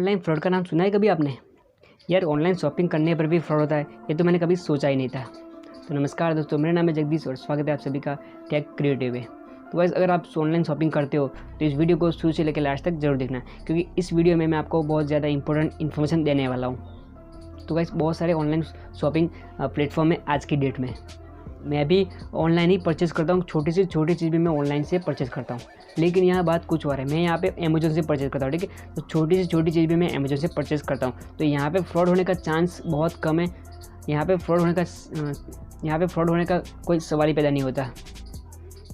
Online fraud का नाम सुना है कभी आपने? यार ऑनलाइन शॉपिंग करने पर भी फ्रॉड होता है, ये तो मैंने कभी सोचा ही नहीं था। तो नमस्कार दोस्तों, मेरा नाम है जगदीश और स्वागत है आप सभी का टेक क्रिएटिव में। तो गाइस, अगर आप ऑनलाइन शॉपिंग करते हो तो इस वीडियो को शुरू से लेकर लास्ट तक जरूर देखना, क्योंकि इस वीडियो में मैं आपको बहुत ज़्यादा इंपॉर्टेंट इन्फॉर्मेशन देने वाला हूँ। तो गाइस, बहुत सारे ऑनलाइन शॉपिंग प्लेटफॉर्म है आज की डेट में। मैं भी ऑनलाइन ही परचेज़ करता हूँ, छोटी से छोटी चीज़ भी मैं ऑनलाइन से परचेज़ करता हूँ। लेकिन यहाँ बात कुछ और है, मैं यहाँ पे अमेज़न से परचेज़ करता हूँ, ठीक है। तो छोटी से छोटी चीज़ भी मैं अमेज़न से परचेज़ करता हूँ, तो यहाँ पे फ्रॉड होने का चांस बहुत कम है। यहाँ पे फ्रॉड होने का कोई सवाल ही पैदा नहीं होता।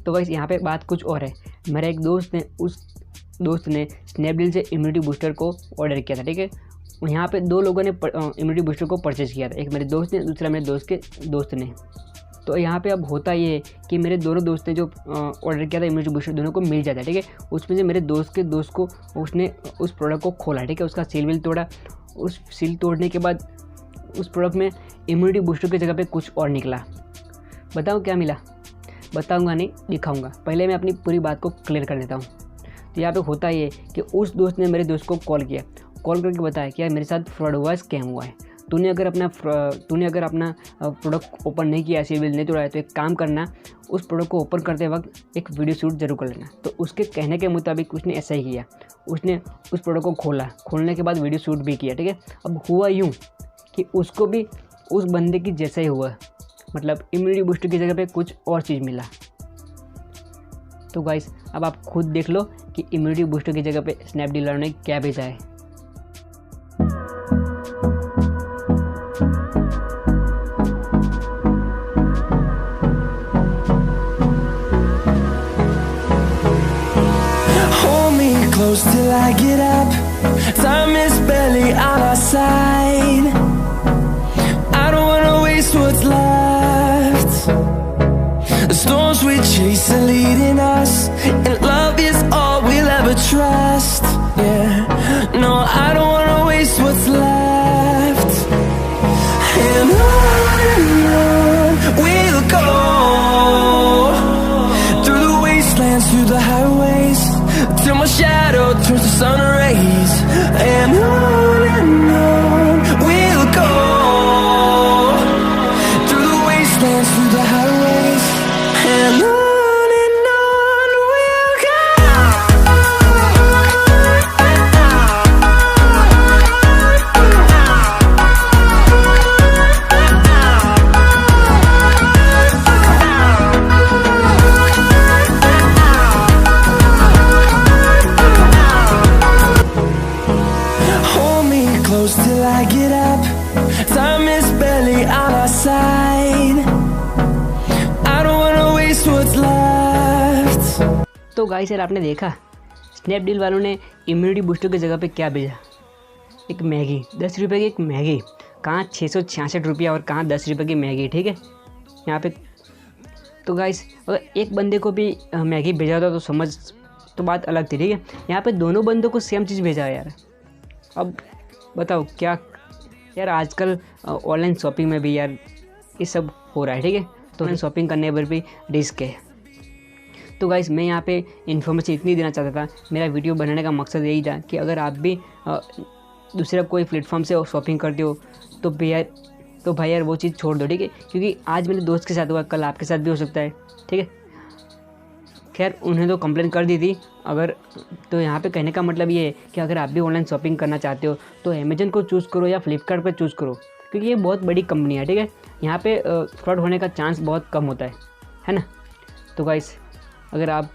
तो गाइस, यहाँ पे बात कुछ और है। मेरा एक दोस्त ने स्नैपडील से इम्यूनिटी बूस्टर को ऑर्डर किया था, ठीक है। यहाँ पे दो लोगों ने इम्यूनिटी बूस्टर को परचेज़ किया था, एक मेरे दोस्त ने, दूसरा मेरे दोस्त के दोस्त ने। तो यहाँ पे अब होता ये है कि मेरे दोनों दोस्त ने जो ऑर्डर किया था इम्यूनिटी बूस्टर, दोनों को मिल जाता है, ठीक है। उसमें से मेरे दोस्त के दोस्त को उसने उस प्रोडक्ट को खोला, ठीक है, उसका सील विल तोड़ा। उस सील तोड़ने के बाद उस प्रोडक्ट में इम्यूनिटी बूस्टर की जगह पे कुछ और निकला। बताओ क्या मिला? बताऊँगा नहीं, दिखाऊँगा। पहले मैं अपनी पूरी बात को क्लियर कर देता हूँ। तो यहाँ पे होता ये कि उस दोस्त ने मेरे दोस्त को कॉल करके बताया कि यार मेरे साथ फ्रॉड हुआ है, स्कैम हुआ है। तूने अगर अपना प्रोडक्ट ओपन नहीं किया, सील विल नहीं तोड़ा है, तो एक काम करना, उस प्रोडक्ट को ओपन करते वक्त एक वीडियो शूट जरूर कर लेना। तो उसके कहने के मुताबिक उसने ऐसा ही किया। उसने उस प्रोडक्ट को खोलने के बाद वीडियो शूट भी किया, ठीक है। अब हुआ यूँ कि उसको भी उस बंदे की जैसा ही हुआ, मतलब इम्यूनिटी बूस्टर की जगह पे कुछ और चीज़ मिला। तो गाइस, अब आप खुद देख लो कि इम्यूनिटी बूस्टर की जगह पे स्नैपडील वालों ने क्या भेजा है। Close till I get up, time is barely on our side. I don't wanna waste what's left. The storms we chase are leading us, and love is all we'll ever trust. Yeah, no, I don't wanna waste what's left. And on we'll go, through the wastelands, through the highways, till my shadow turns to sun rays. And on we'll go, through the wastelands, through the highways. And on we'll go. Close till I get up, time is barely on our side. I don't wanna waste what's left. तो guys यार, आपने देखा Snapdeal वालों ने immunity booster की जगह पे क्या भेजा? एक मैगी, 10 रुपये की एक मैगी। कहाँ 666 रुपया और कहाँ 10 रुपये की मैगी, ठीक है यहाँ पे। तो गाइस, अगर एक बंदे को भी मैगी भेजा होता तो समझ तो बात अलग थी, ठीक है। यहाँ पे दोनों बंदों को सेम चीज़ भेजा है यार। अब बताओ क्या यार, आजकल ऑनलाइन शॉपिंग में भी यार ये सब हो रहा है, ठीक है। तो ऑनलाइन शॉपिंग करने पर भी रिस्क है। तो गाइस, मैं यहाँ पे इन्फॉर्मेशन इतनी देना चाहता था। मेरा वीडियो बनाने का मकसद यही था कि अगर आप भी दूसरा कोई प्लेटफॉर्म से शॉपिंग करते हो तो भाई यार वो चीज़ छोड़ दो, ठीक है। क्योंकि आज मेरे दोस्त के साथ हुआ, कल आपके साथ भी हो सकता है, ठीक है। खैर, उन्हें तो कंप्लेन कर दी थी। तो यहाँ पे कहने का मतलब ये है कि अगर आप भी ऑनलाइन शॉपिंग करना चाहते हो तो अमेज़न को चूज़ करो या फ्लिपकार्ट पे चूज़ करो, क्योंकि ये बहुत बड़ी कंपनी है, ठीक है। यहाँ पे फ्रॉड होने का चांस बहुत कम होता है ना। तो गाइस, अगर आप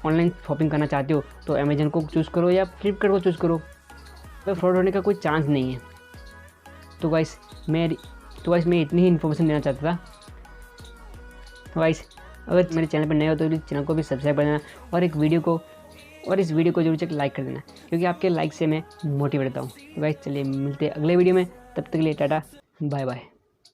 ऑनलाइन शॉपिंग करना चाहते हो तो अमेज़न को चूज़ करो या फ्लिपकार्ट को चूज़ करो, तो फ्रॉड होने का कोई चांस नहीं है। तो गाइस, मैं इतनी ही इन्फॉर्मेशन देना चाहता था। तो गाइस, अगर मेरे चैनल पर नए हो तो चैनल को भी सब्सक्राइब कर देना और इस वीडियो को जरूर से लाइक कर देना, क्योंकि आपके लाइक से मैं मोटिवेट होता हूँ। तो गाइस, चलिए मिलते हैं अगले वीडियो में। तब तक के लिए टाटा, बाय बाय।